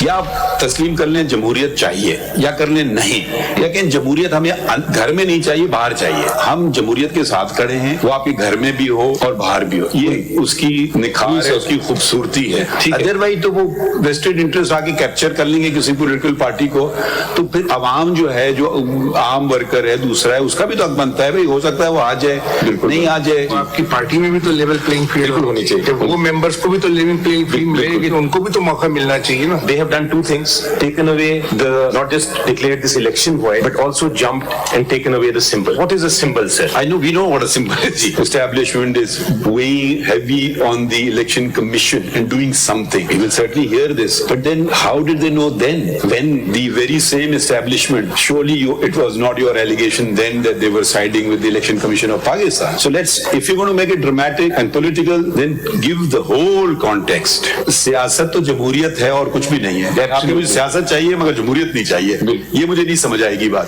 या आप तस्लीम कर लें जमहूरियत चाहिए या कर लें नहीं, लेकिन जमहूरियत हमें घर में नहीं चाहिए, बाहर चाहिए। हम जमहूरियत के साथ खड़े हैं, वो आपके घर में भी हो और बाहर भी हो, ये उसकी निखार है, उसकी खूबसूरती है। अदरवाइज तो वो वेस्टेड इंटरेस्ट आके कैप्चर कर लेंगे किसी पॉलिटिकल पार्टी को, तो फिर आवाम जो है, जो आम वर्कर है, दूसरा है, उसका भी तो हक बनता है भाई, हो सकता है वो आ जाए, नहीं आ जाए। आपकी पार्टी में भी तो लेवल प्लेइंग फील्ड होनी चाहिए, वो मेंबर्स को भी तो लेवल प्लेइंग फील्ड मिलेगी, उनको भी तो मौका मिलना चाहिए ना। They have done two things: taken away not just declared this election void, but also jumped and taken away the symbol. What is a symbol, sir? We know what a symbol is. Establishment is weighing heavy on the election commission and doing something. We will certainly hear this, but then how did they know then, when the very same establishment, surely it was not your allegation then that they were siding with the election commission of Pakistan. So if you're going to make it dramatic and political, then give the whole context. सियासत तो जमहूरियत है और कुछ भी नहीं है। आपको मुझे सियासत चाहिए मगर जमहूरियत नहीं चाहिए, ये मुझे नहीं समझ आएगी बात।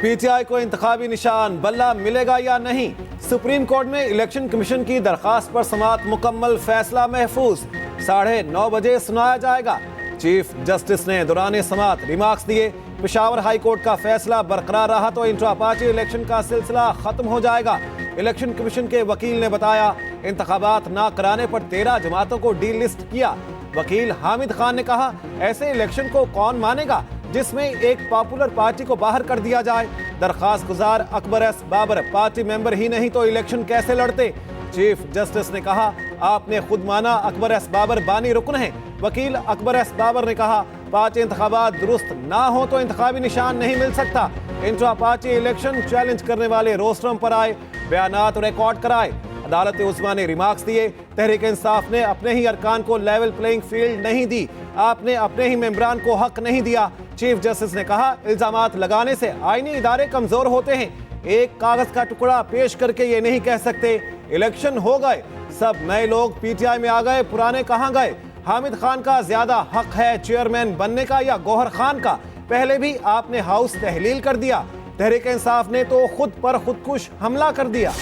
पीटीआई को इंतखाबी निशान बल्ला मिलेगा या नहीं? सुप्रीम कोर्ट में इलेक्शन कमीशन की दरखास्त पर समाअत मुकम्मल, फैसला महफूज। 9:30 बजे सुनाया जाएगा। चीफ जस्टिस ने दौरान समाअत रिमार्क्स दिए। पेशावर हाई कोर्ट का फैसला बरकरार रहा तो इंट्रा पार्टी इलेक्शन का सिलसिला खत्म हो जाएगा। इलेक्शन कमीशन के वकील ने बताया, इंतखाबात ना कराने पर 13 जमातों को डी लिस्ट किया। वकील हामिद खान ने कहा, ऐसे इलेक्शन को कौन मानेगा जिसमें एक पॉपुलर पार्टी को बाहर कर दिया जाए। दरखास्त गुजार Akbar S Babar party member ही नहीं तो इलेक्शन कैसे लड़ते? चीफ जस्टिस ने कहा, आपने खुद माना अकबर एस बाबर बानी रुकन है। वकील अकबर एस बाबर ने कहा, पार्टी इंतखाबात दुरुस्त ना हो तो इंतखाबी निशान नहीं मिल सकता। इंट्रा पार्टी इलेक्शन चैलेंज करने वाले रोस्टरम पर आए, बयानात रिकॉर्ड कराए। अदालत उस्मा ने रिमार्क्स दिए, तहरीक इंसाफ ने अपने ही अरकान को लेवल प्लेइंग फील्ड नहीं दी, आपने अपने ही मेंबरान को हक नहीं दिया। चीफ जस्टिस ने कहा, इल्जामात लगाने से आईनी इदारे कमजोर होते हैं। एक कागज का टुकड़ा पेश करके ये नहीं कह सकते इलेक्शन हो गए, सब नए लोग पीटीआई में आ गए, पुराने कहां गए। हामिद खान का ज्यादा हक है चेयरमैन बनने का या गौहर खान का? पहले भी आपने हाउस तहलील कर दिया, तहरीक इंसाफ ने तो खुद पर खुदकुश हमला कर दिया।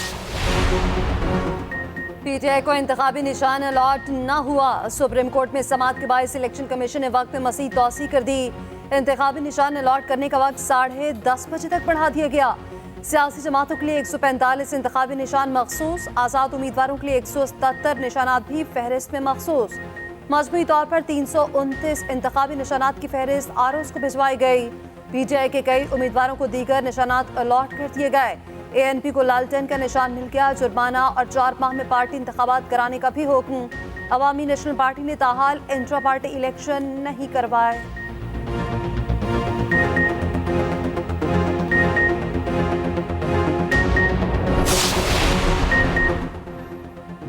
पीटीआई को इंतखाबी निशान अलॉट न हुआ। सुप्रीम कोर्ट में समाअत के बाद इलेक्शन कमीशन ने वक्त में मज़ीद तौसी कर दी। इंतखाबी निशान अलॉट करने का वक्त 10:30 बजे तक बढ़ा दिया गया। सियासी जमातों के लिए 145 इंतखाबी निशान मखसूस, आज़ाद उम्मीदवारों के लिए 177 निशानात भी फहरिस्त में मखसूस। मजमूई तौर पर 329 इंतखाबी निशानात की फहरिस्त आरओज़ को भिजवाई गई। पीटीआई के कई उम्मीदवारों को दीगर निशानात अलॉट कर दिए गए। एएनपी को लालटेन का निशान मिल गया। जुर्माना और 4 माह में पार्टी इंतखाबात कराने का भी हुक्म। अवामी नेशनल पार्टी ने ताहाल इंट्रा पार्टी इलेक्शन नहीं करवाए।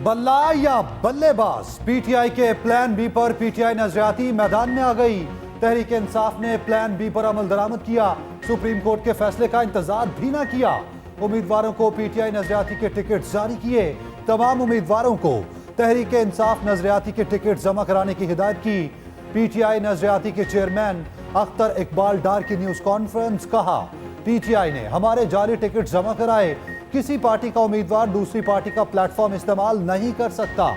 बल्ला या बल्लेबाज, पीटीआई के प्लान बी पर पीटीआई नजरियाती मैदान में आ गई। तहरीक इंसाफ ने प्लान बी पर अमल दरामद किया, सुप्रीम कोर्ट के फैसले का इंतजार भी ना किया। उम्मीदवारों को पीटीआई नजरियाती के टिकट जारी किए। तमाम उम्मीदवारों को तहरीक इंसाफ नजरियाती के टिकट जमा कराने की हिदायत की। पीटीआई नजरियाती के चेयरमैन अख्तर इकबाल डार की न्यूज कॉन्फ्रेंस, कहा, पीटीआई ने हमारे जाली टिकट जमा कराए। किसी पार्टी का उम्मीदवार दूसरी पार्टी का प्लेटफॉर्म इस्तेमाल नहीं कर सकता।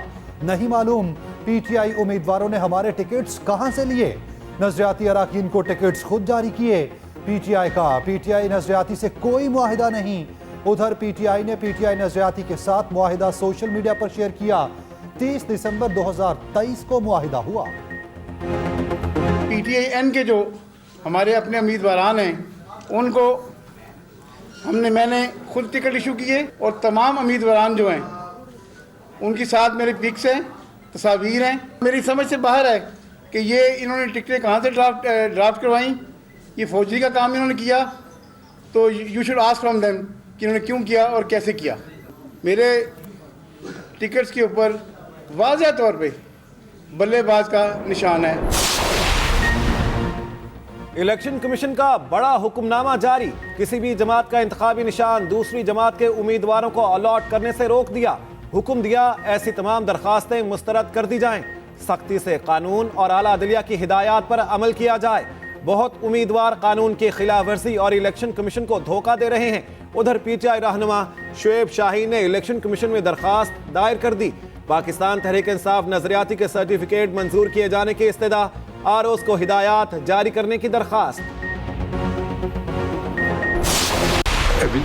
नहीं मालूम पीटीआई उम्मीदवारों ने हमारे टिकट्स कहां से लिए। नजरियाती अराकीन को टिकट्स खुद जारी किए। पीटीआई का पीटीआई नजरियाती से कोई मुआहिदा नहीं। उधर पीटीआई ने पीटीआई नजरियाती के साथ मुआहिदा सोशल मीडिया पर शेयर किया। 30 दिसंबर 2023 को मुआहिदा हुआ। पीटीआई के जो हमारे अपने उम्मीदवारान हैं उनको मैंने खुद टिकट इशू किए और तमाम उम्मीदवारान जो हैं उनके साथ मेरे पिक्स हैं, तस्वीर हैं। मेरी समझ से बाहर है कि ये इन्होंने टिकटें कहाँ से ड्राफ्ट करवाई। ये फौजी का काम इन्होंने किया, तो you should ask from them कि इन्होंने क्यों किया और कैसे किया। मेरे टिकट्स के ऊपर वाज़ह तौर पे बल्लेबाज का निशान है। इलेक्शन कमीशन का बड़ा हुक्मनामा जारी, किसी भी जमात का इंतखाबी निशान दूसरी जमात के उम्मीदवारों को अलॉट करने से रोक दिया। हुक्म दिया, ऐसी तमाम दरखास्तें मुस्तरद कर दी जाएं, सख्ती से कानून और आला अदलिया की हिदायत पर अमल किया जाए। बहुत उम्मीदवार कानून की खिलाफ वर्जी और इलेक्शन कमीशन को धोखा दे रहे हैं। उधर पीटीआई रहनुमा शुएब शाहीन ने इलेक्शन कमीशन में दरखास्त दायर कर दी। पाकिस्तान तहरीक इंसाफ नजरियाती के सर्टिफिकेट मंजूर किए जाने की इस्तदा, आरओज़ को हिदायत जारी करने की दरखास्त।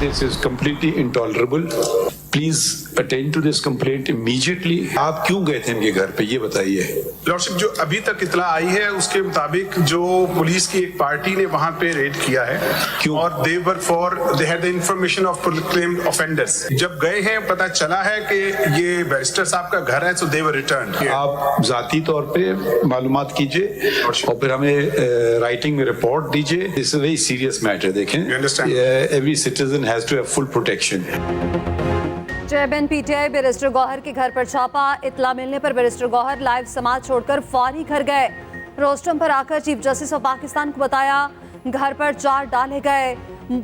This is completely intolerable. Please attend to this complaint immediately. आप क्यों गए थे इनके घर पे, ये बताइए। लॉर्डशिप, जो अभी तक इतला आई है उसके मुताबिक जो पुलिस की एक पार्टी ने वहां पे रेड किया है, क्यों? और they had the information of proclaimed offenders. जब गए हैं पता चला है कि ये बैरिस्टर साहब का घर है, सो दे वर रिटर्न। आप जाती तौर पे मालूमात कीजिए और फिर हमें राइटिंग में रिपोर्ट दीजिए। This is very serious matter. देखें, You understand? Every citizen has to have full protection. Chairman PTI barrister Gauhar के घर पर छापा। इत्ला मिलने पर बैरिस्टर गौहर लाइव समाज छोड़कर फौरी घर गए। रोस्टम पर आकर चीफ जस्टिस ऑफ पाकिस्तान को बताया। घर पर 4 डाले गए,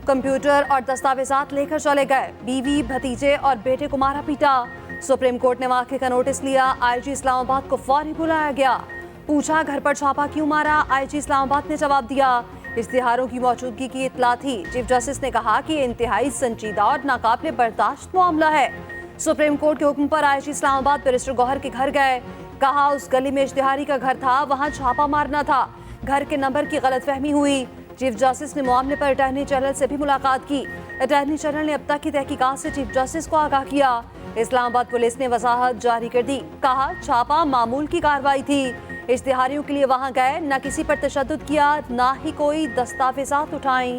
कंप्यूटर और दस्तावेजात लेकर चले गए। बीवी, भतीजे और बेटे को मारा पीटा। सुप्रीम कोर्ट ने वाक़े का नोटिस लिया। आईजी इस्लामाबाद को फौरी बुलाया गया। पूछा, घर पर छापा क्यों मारा? आईजी इस्लामाबाद ने जवाब दिया, इश्तिहारों की मौजूदगी की इत्ला थी। चीफ जस्टिस ने कहा कि इंतहाई संजीदा और नाकाबिले बर्दाश्त मामला है। सुप्रीम कोर्ट के हुक्म पर आईजी इस्लामाबाद बैरिस्टर गौहर के घर गए। कहा, उस गली में इश्तिहारी का घर था, वहां छापा मारना था। घर के नंबर की गलतफहमी हुई। चीफ जस्टिस ने मामले पर अटॉर्नी जनरल से भी मुलाकात की। अटॉर्नी जनरल ने अब तक की तहकीकात से चीफ जस्टिस को आगाह किया। इस्लामाबाद पुलिस ने वजाहत जारी कर दी। कहा, छापा मामूल की कार्रवाई थी। इश्तिहारियों के लिए वहां गए, न किसी पर तशद्दुद किया, ना ही कोई दस्तावेजात उठाई।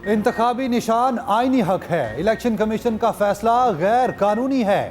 इंतखाबी निशान आईनी हक है। इलेक्शन कमीशन का फैसला गैर कानूनी है।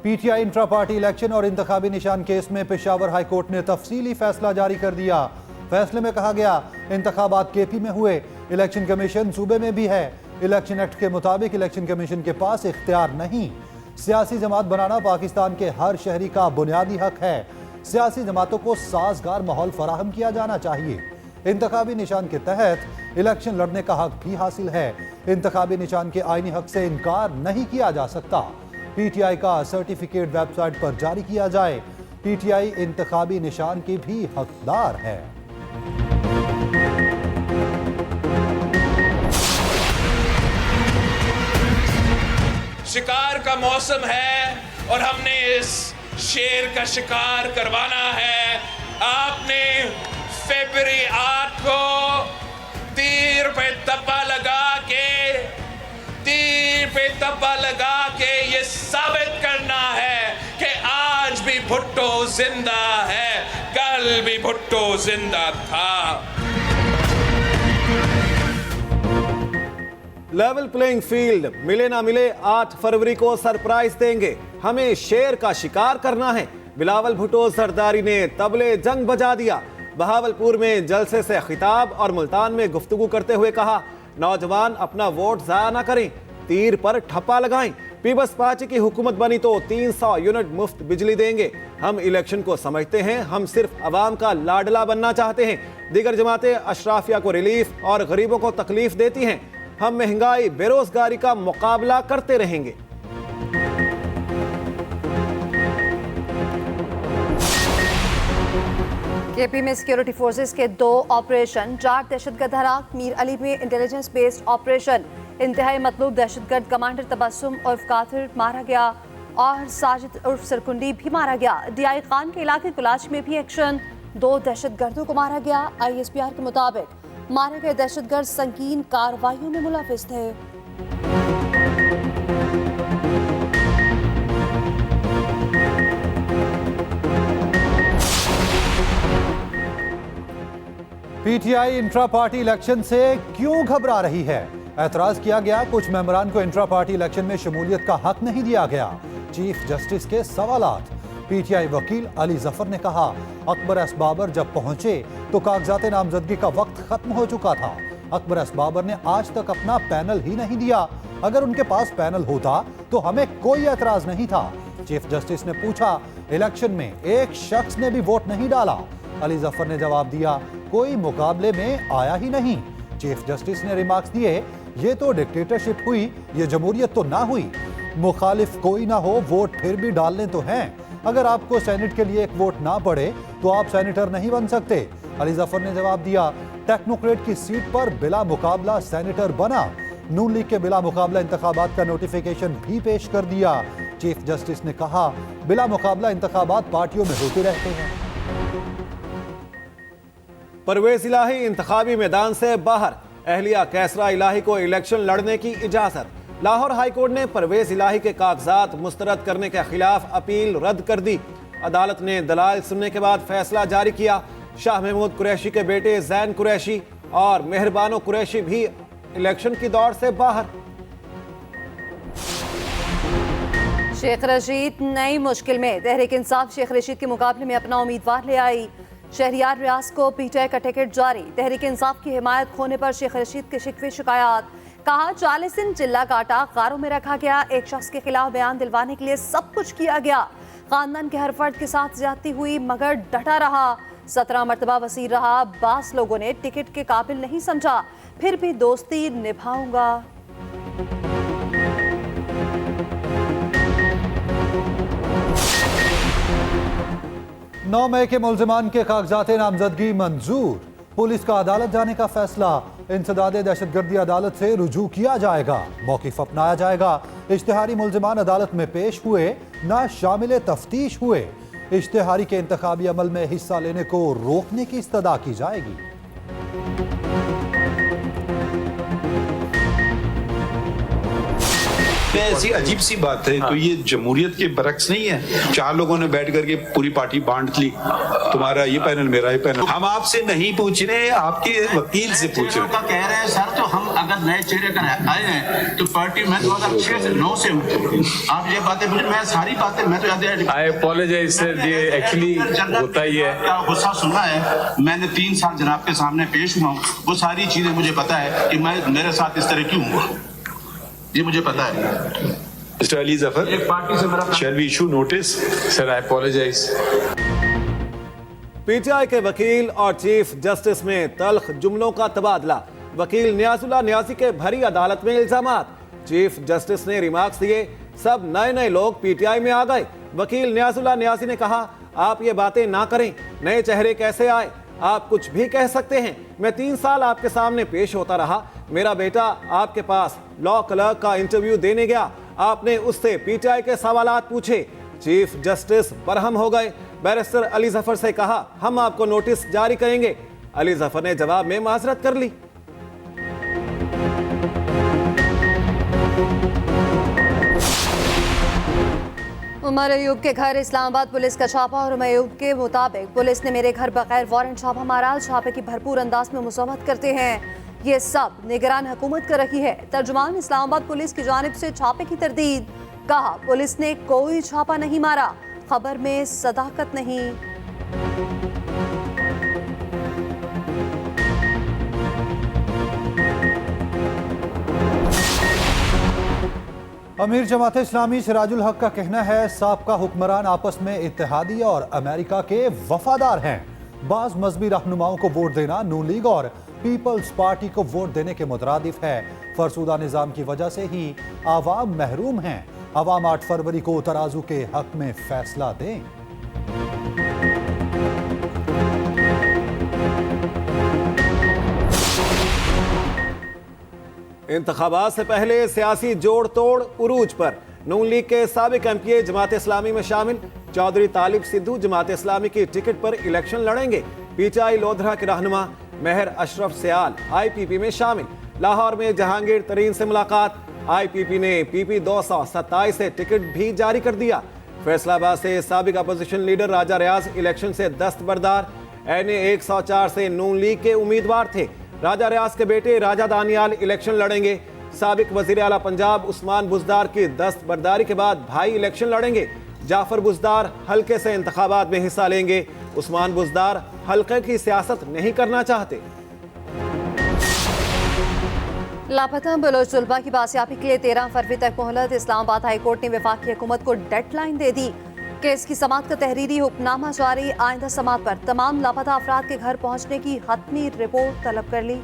पीटीआई इंट्रा पार्टी इलेक्शन और इंतखाबी निशान केस में पेशावर हाई कोर्ट ने तफसीली फैसला जारी कर दिया। फैसले में कहा गया, इंतखाबात केपी में हुए, इलेक्शन कमीशन सूबे में भी है। इलेक्शन एक्ट के मुताबिक इलेक्शन कमीशन के पास इख्तियार नहीं। सियासी जमात बनाना पाकिस्तान के हर शहरी का बुनियादी हक है। सियासी जमातों को साजगार माहौल फराहम किया जाना चाहिए। इंतखाबी निशान के तहत इलेक्शन लड़ने का हक भी हासिल है। इंतखाबी निशान के आईनी हक से इनकार नहीं किया जा सकता। पीटीआई का सर्टिफिकेट वेबसाइट पर जारी किया जाए। पीटीआई इंतखाबी निशान की भी हकदार है। शिकार का मौसम है और हमने इस शेर का शिकार करवाना है। आपने फरवरी 8 को तीर पे तब्बा लगा के ये साबित करना है कि आज भी भुट्टो जिंदा है, कल भी भुट्टो जिंदा था। लेवल प्लेइंग फील्ड, मिले ना मिले 8 फरवरी को सरप्राइज देंगे। हमें शेर का शिकार करना है। बिलावल भुट्टो सरदारी ने तबले जंग बजा दिया। बहावलपुर में जलसे से खिताब और मुल्तान में गुफ्तगू करते हुए कहा, नौजवान अपना वोट जाया ना करें, तीर पर ठप्पा लगाएं। पीपल्स पार्टी की हुकूमत बनी तो 300 यूनिट मुफ्त बिजली देंगे। हम इलेक्शन को समझते हैं, हम सिर्फ अवाम का लाडला बनना चाहते हैं। दीगर जमातें अशराफिया को रिलीफ और गरीबों को तकलीफ देती हैं। हम महंगाई, बेरोजगारी का मुकाबला करते रहेंगे। केपी में सिक्योरिटी फोर्सेस के 2 ऑपरेशन, 4 दहशतगर्द हराक। मीर अली में इंटेलिजेंस बेस्ड ऑपरेशन, इंतहाई मतलूब दहशतगर्द कमांडर तबस्सुम उर्फ काथिर मारा गया और साजिद उर्फ सरकुंडी भी मारा गया। डीआई खान के इलाके कुलाच में भी एक्शन, 2 दहशतगर्दों को मारा गया। आईएसपीआर के मुताबिक मारे गए दहशतगर्द संगीन कार्रवाइयों में मुलविस थे। पीटीआई इंट्रा पार्टी इलेक्शन से क्यों घबरा रही है? एतराज किया गया, कुछ मेंबरान को इंट्रा पार्टी इलेक्शन में शमूलियत का हक नहीं दिया गया। चीफ जस्टिस के सवालात। पीटीआई वकील अली जफर ने कहा, अकबर एस बाबर जब पहुंचे तो कागजात नामजदगी का वक्त खत्म हो चुका था। अकबर एस बाबर ने आज तक अपना पैनल ही नहीं दिया। अगर उनके पास पैनल होता तो हमें कोई एतराज नहीं था। चीफ जस्टिस ने पूछा, इलेक्शन में एक शख्स ने भी वोट नहीं डाला। अली जफर ने जवाब दिया, कोई मुकाबले में आया ही नहीं। चीफ जस्टिस ने रिमार्क्स दिए, ये तो डिक्टेटरशिप हुई, ये जमहूरियत तो ना हुई। मुखालिफ कोई ना हो, वोट फिर भी डालने तो हैं। अगर आपको सेनेट के लिए एक वोट ना पड़े तो आप सेनेटर नहीं बन सकते। अली जफर ने जवाब दिया, टेक्नोक्रेट की सीट पर बिला मुकाबला सेनेटर बना। नून लीग के बिला मुकाबला इंतखाबात का नोटिफिकेशन भी पेश कर दिया। चीफ जस्टिस ने कहा, बिला मुकाबला इंतखाबात पार्टियों में होते रहते हैं। परवेज इलाही इंतखाबी मैदान से बाहर, अहलिया कैसरा इलाही को इलेक्शन लड़ने की इजाजत। लाहौर हाईकोर्ट ने परवेज इलाही के कागजात मुस्तरद करने के खिलाफ अपील रद्द कर दी। अदालत ने दलाल सुनने के बाद फैसला जारी किया। शाह महमूद कुरैशी के बेटे जैन कुरैशी और मेहरबानो कुरैशी भी इलेक्शन की दौड़ से बाहर। शेख रशीद नई मुश्किल में, तहरीक इंसाफ शेख रशीद के मुकाबले में अपना उम्मीदवार ले आई। शहरियार रियाज को पीटीआई का टिकट जारी। तहरीक इंसाफ की हिमायत खोने पर शेख रशीद के शिकवे शिकायत। कहा 40 दिन चिल्ला काटा, कारों में रखा गया। एक शख्स के खिलाफ बयान दिलवाने के लिए सब कुछ किया गया। खानदान के हर फर्द के साथ ज्यादती हुई मगर डटा रहा। 17 मरतबा वजीर रहा। 22 लोगों ने टिकट के काबिल नहीं समझा, फिर भी दोस्ती निभाऊंगा। 9 मई के मुल्जिमान के कागजात नामजदगी मंजूर। पुलिस का अदालत जाने का फैसला। इंसदादे दहशतगर्दी अदालत से रुजू किया जाएगा। मौकिफ अपनाया जाएगा। इश्तिहारी मुल्जिमान अदालत में पेश हुए, ना शामिल तफ्तीश हुए। इश्तिहारी के इंतखाबी अमल में हिस्सा लेने को रोकने की इस्तदा की जाएगी। ऐसी अजीब सी बात है। तो ये जमहूरियत के बरक्स नहीं है। 4 लोगों ने बैठ करके पूरी पार्टी बांट ली, तुम्हारा ये पैनल, मेरा ये पैनल। हम आपसे नहीं पूछ रहे, आपके वकील से पूछ रहे हैं। कह रहे हैं सर, तो हम अगर नए चेहरे कर आए हैं तो पार्टी में 2006 से 9 से आप ये बातें मुझे, मैं सारी बातें मैं तो आई अपोलोजाइज सर, ये एक्चुअली होता ही है। गुस्सा सुना है मैंने 3 साल जनाब के सामने पेश हुआ हूँ। वो सारी चीजें मुझे पता है कि मैं मेरे साथ इस तरह क्यों हुआ, ये मुझे पता है। मिस्टर अली जफर, एक पार्टी से मेरा shall we issue notice? Sir I apologise. PTI के वकील और चीफ जस्टिस में तल्ख जुमलों का तबादला। वकील नियाजुल्लाह नियाजी के भरी अदालत में इल्जामात। चीफ जस्टिस ने रिमार्क्स दिए, सब नए नए लोग पीटीआई में आ गए। वकील नियाजुल्लाह नियाजी ने कहा, आप ये बातें ना करें, नए चेहरे कैसे आए, आप कुछ भी कह सकते हैं। मैं 3 साल आपके सामने पेश होता रहा। मेरा बेटा आपके पास लॉ क्लर्क का इंटरव्यू देने गया, आपने उससे पीटीआई के सवालात पूछे। चीफ जस्टिस बरहम हो गए। बैरिस्टर अली जफर से कहा, हम आपको नोटिस जारी करेंगे। अली जफर ने जवाब में माजरत कर ली। उमर अयूब के घर इस्लामाबाद पुलिस का छापा। और उमर अयूब के मुताबिक पुलिस ने मेरे घर बगैर वारंट छापा मारा। छापे की भरपूर अंदाज में मुज़ाहमत करते हैं। ये सब निगरान हुकूमत कर रही है। तर्जुमान इस्लामाबाद पुलिस की जानिब से छापे की तरदीद। कहा, पुलिस ने कोई छापा नहीं मारा, खबर में सदाकत नहीं। अमीर जमात इस्लामी सिराजुल हक का कहना है, साबका हुक्मरान आपस में इत्तेहादी और अमेरिका के वफादार हैं। बाज मजहबी रहनुमाओं को वोट देना नून लीग और पीपल्स पार्टी को वोट देने के मुतरादिफ है। फरसूदा निजाम की वजह से ही आवाम महरूम हैं। आवाम 8 फरवरी को तराजू के हक में फैसला दें। इंतखाबात से पहले सियासी जोड़ तोड़ उरूज पर। नून लीग के साबिक एमपीए जमात इस्लामी में शामिल। चौधरी तालिब सिद्धू जमात इस्लामी की टिकट पर इलेक्शन लड़ेंगे। पीटीआई लोधरा के रहनुमा मेहर अशरफ सयाल आईपीपी में शामिल। लाहौर में जहांगीर तरीन से मुलाकात। आईपीपी ने पीपी 227 से टिकट भी जारी कर दिया। फैसलाबाद से साबिक अपोजिशन लीडर राजा रियाज इलेक्शन से दस्तबरदार। एनए 104 से नून लीग के उम्मीदवार थे। राजा रियाज के बेटे राजा दानियाल इलेक्शन लड़ेंगे। साबिक वजीर आला पंजाब उस्मान बुजदार की दस्तबरदारी के बाद भाई इलेक्शन लड़ेंगे। जाफर बुजदार हल्के से इंतखाबात में हिस्सा लेंगे। उस्मान बुजदार हल्के की सियासत नहीं करना चाहते। लापता बलोच तलबा की बासियाबी के लिए 13 फरवरी तक मोहलत। इस्लामाबाद हाईकोर्ट ने वफाकी हुकूमत को डेडलाइन दे दी। केस की समाअत का तहरीरी हुक्मनामा जारी। आइंदा समाअत पर तमाम लापता अफराद के घर पहुंचने की हतमी रिपोर्ट तलब कर ली।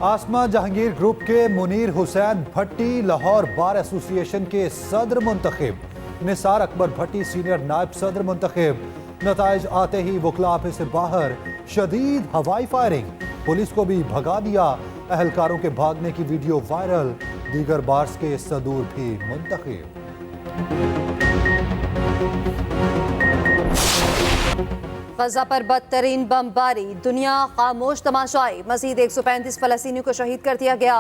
आसमा जहांगीर ग्रुप के मुनीर हुसैन भट्टी लाहौर बार एसोसिएशन के सदर मुंतखब, निसार अकबर भट्टी सीनियर नायब सदर मुंतखब। नताइज आते ही वकला ऑफिस से बाहर शदीद हवाई फायरिंग, पुलिस को भी भगा दिया। अहलकारों के भागने की वीडियो वायरल, दीगर बार्स के सदूर भी मुंतखब। गजा पर बदतरीन बमबारी, दुनिया खामोश तमाशाई। मजीद 135 फलस्तीनियों को शहीद कर दिया गया।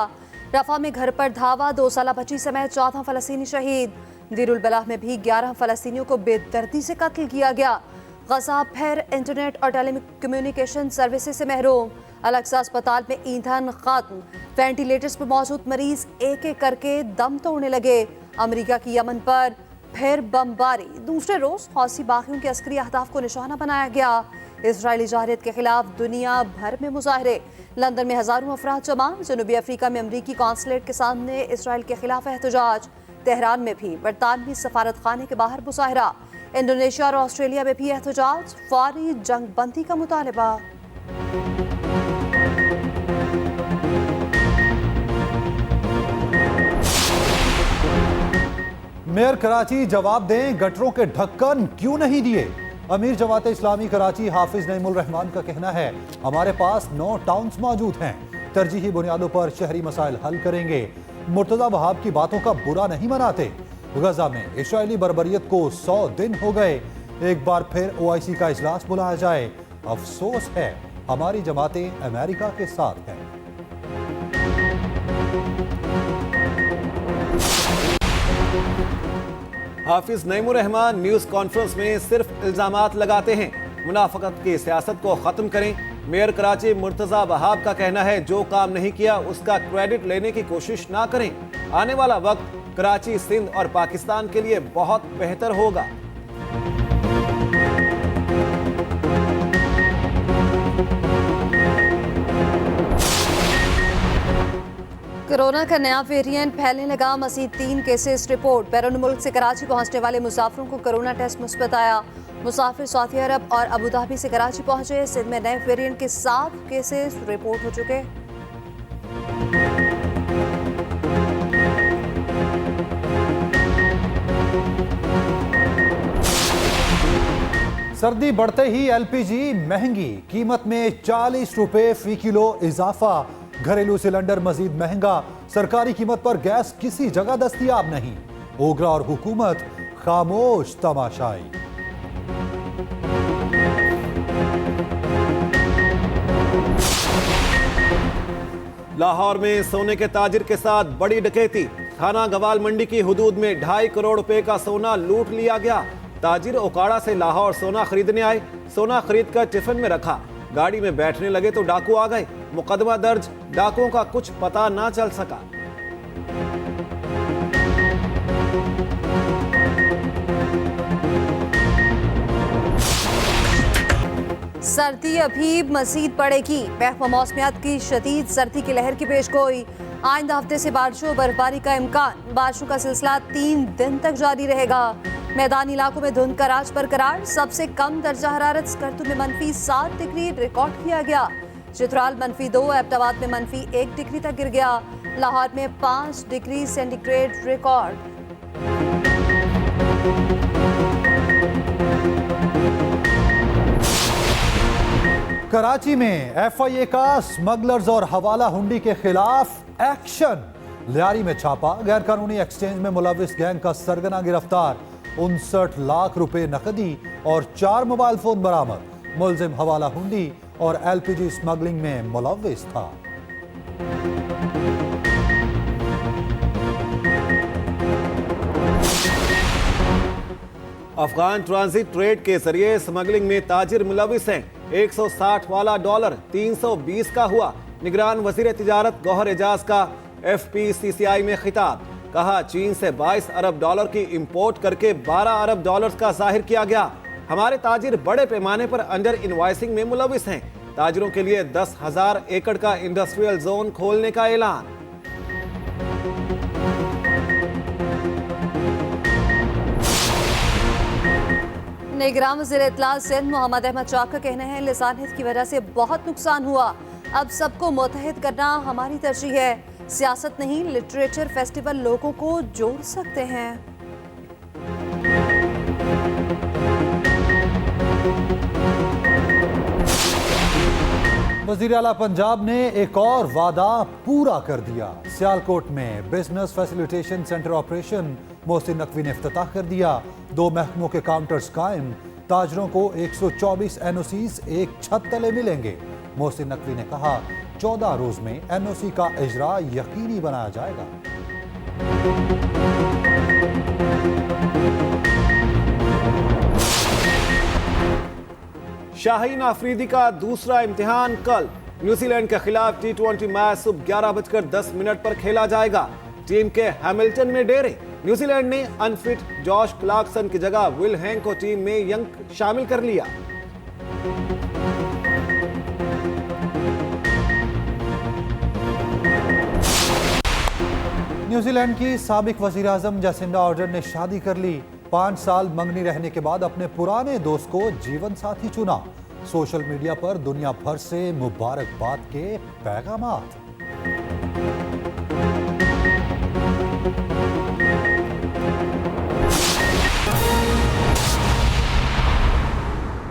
रफा में घर पर धावा, 2 साला बच्ची समेत 14 फलस्तीनी शहीद। दीरुल बलाह में भी 11 फलस्तीनियों को बेदर्दी से कत्ल किया गया। गजा फिर इंटरनेट और टेलीकम्युनिकेशन सर्विसेज से महरूम। अलक्सा अस्पताल में ईंधन खत्म, वेंटिलेटर्स पर मौजूद मरीज एक एक करके दम तोड़ने लगे। अमेरिका की यमन पर फिर बमबारी, दूसरे रोज हौसी बागियों के अस्करी अहदाफ को निशाना बनाया गया। इजरायली जारहियत के खिलाफ दुनिया भर में मुजाहरे, लंदन में हजारों अफराद जमा। जनूबी अफ्रीका में अमरीकी कॉन्सुलेट के सामने इसराइल के खिलाफ एहतजाज। तेहरान में भी बरतानवी सफारत खाने के बाहर मुजाहरा। इंडोनेशिया और ऑस्ट्रेलिया में भी एहतजाज, फौरी जंग बंदी का मुतालबा। मेयर कराची जवाब दें, गटरों के ढक्कन क्यों नहीं दिए? अमीर जमात इस्लामी कराची हाफिज नईमुल रहमान का कहना है, हमारे पास 9 टाउन्स मौजूद हैं, तरजीही बुनियादों पर शहरी मसाइल हल करेंगे। मुर्तजा वहाब की बातों का बुरा नहीं मनाते। गजा में इस्राएली बर्बरियत को 100 दिन हो गए, एक बार फिर OIC का इजलास बुलाया जाए। अफसोस है हमारी जमातें अमेरिका के साथ हैं। हाफिज नईमुर रहमान न्यूज कॉन्फ्रेंस में सिर्फ इल्जामात लगाते हैं, मुनाफकत की सियासत को खत्म करें। मेयर कराची मुर्तजा वहाब का कहना है, जो काम नहीं किया उसका क्रेडिट लेने की कोशिश ना करें। आने वाला वक्त कराची, सिंध और पाकिस्तान के लिए बहुत बेहतर होगा। कोरोना का नया वेरिएंट फैलने लगा, मजीद 3 केसेस रिपोर्ट। बैरून मुल्क से कराची पहुंचने वाले मुसाफिरों को कोरोना टेस्ट मुस्बत आया। मुसाफिर सऊदी अरब और अबू धाबी से कराची पहुंचे। सिंध में नए वेरिएंट के 7 केसेस रिपोर्ट हो चुके। सर्दी बढ़ते ही LPG महंगी, कीमत में 40 रुपए फी किलो इजाफा। घरेलू सिलेंडर मजीद महंगा, सरकारी कीमत पर गैस किसी जगह दस्तयाब नहीं। ओगरा और हुकूमत खामोश तमाशाई। लाहौर में सोने के ताजिर के साथ बड़ी डकैती, थाना गवाल मंडी की हुदूद में 2.5 करोड़ रुपए का सोना लूट लिया गया। ताजिर ओकाड़ा से लाहौर सोना खरीदने आए, सोना खरीद कर टिफिन में रखा, गाड़ी में बैठने लगे तो डाकू आ गए। मुकदमा दर्ज, डाकुओं का कुछ पता ना चल सका। सर्दी अभी मजीद बढ़ेगी, महकमा मौसमियात की शदीद सर्दी की लहर की पेशगोई। आइंदा हफ्ते से बारिशों बर्फबारी का इम्कान, बारिशों का सिलसिला 3 दिन तक जारी रहेगा। मैदानी इलाकों में धुंध का राज बरकरार। सबसे कम दर्जा हरारत स्कर्दू में -7 डिग्री रिकॉर्ड किया गया। चित्राल -2, एबटाबाद में -1 डिग्री तक गिर गया। लाहौर में 5 डिग्री सेंटीग्रेड रिकॉर्ड। कराची में FIA का स्मगलर्स और हवाला हुंडी के खिलाफ एक्शन। लियारी में छापा, गैर कानूनी एक्सचेंज में मुलविस गैंग का सरगना गिरफ्तार। 59 लाख रुपए नकदी और 4 मोबाइल फोन बरामद। मुलजिम हवाला हुंडी और LPG स्मगलिंग में मुलविस था। अफगान ट्रांजिट ट्रेड के जरिए स्मगलिंग में ताजिर मुलविस हैं। 160 वाला डॉलर 320 का हुआ। निगरान वजीर तिजारत गौहर एजाज का FPCCI में खिताब, कहा चीन से 22 अरब डॉलर की इंपोर्ट करके 12 अरब डॉलर का जाहिर किया गया। हमारे ताजिर बड़े पैमाने पर अंडर इनवॉइसिंग में मुलविस हैं। ताजिरों के लिए 10,000 एकड़ का इंडस्ट्रियल जोन खोलने का ऐलान। निगरान वज़ीर इत्तला सिंध मोहम्मद अहमद शाह का कहना है, लिसानियत की वजह से बहुत नुकसान हुआ। अब सबको मुत्तहिद करना हमारी तरजीह है। सियासत नहीं, लिटरेचर फेस्टिवल लोगों को जोड़ सकते हैं। वज़ीर आला पंजाब ने एक और वादा पूरा कर दिया। सियालकोट में business facilitation centre operation Mohsin Naqvi ने इफ्तिताह कर दिया। 2 महकमों के काउंटर्स कायम, ताजरों को 124 NOCs एक छत तले मिलेंगे। मोहसिन नकवी ने कहा 14 रोज में NOC का इजरा यकीनी बनाया जाएगा। शाहीन आफरीदी का दूसरा इम्तिहान कल। न्यूजीलैंड के खिलाफ T20 मैच सुबह 11:10 पर खेला जाएगा। टीम के हैमिल्टन में डेरे। न्यूजीलैंड ने अनफिट जॉश क्लार्कसन की जगह विल हैंग को टीम में यंग शामिल कर लिया। न्यूजीलैंड की साबिक वजीर आजम जसिंडा आर्डर्न ने शादी कर ली। 5 साल मंगनी रहने के बाद अपने पुराने दोस्त को जीवन साथी चुना। सोशल मीडिया पर दुनिया भर से मुबारकबाद के पैगामात।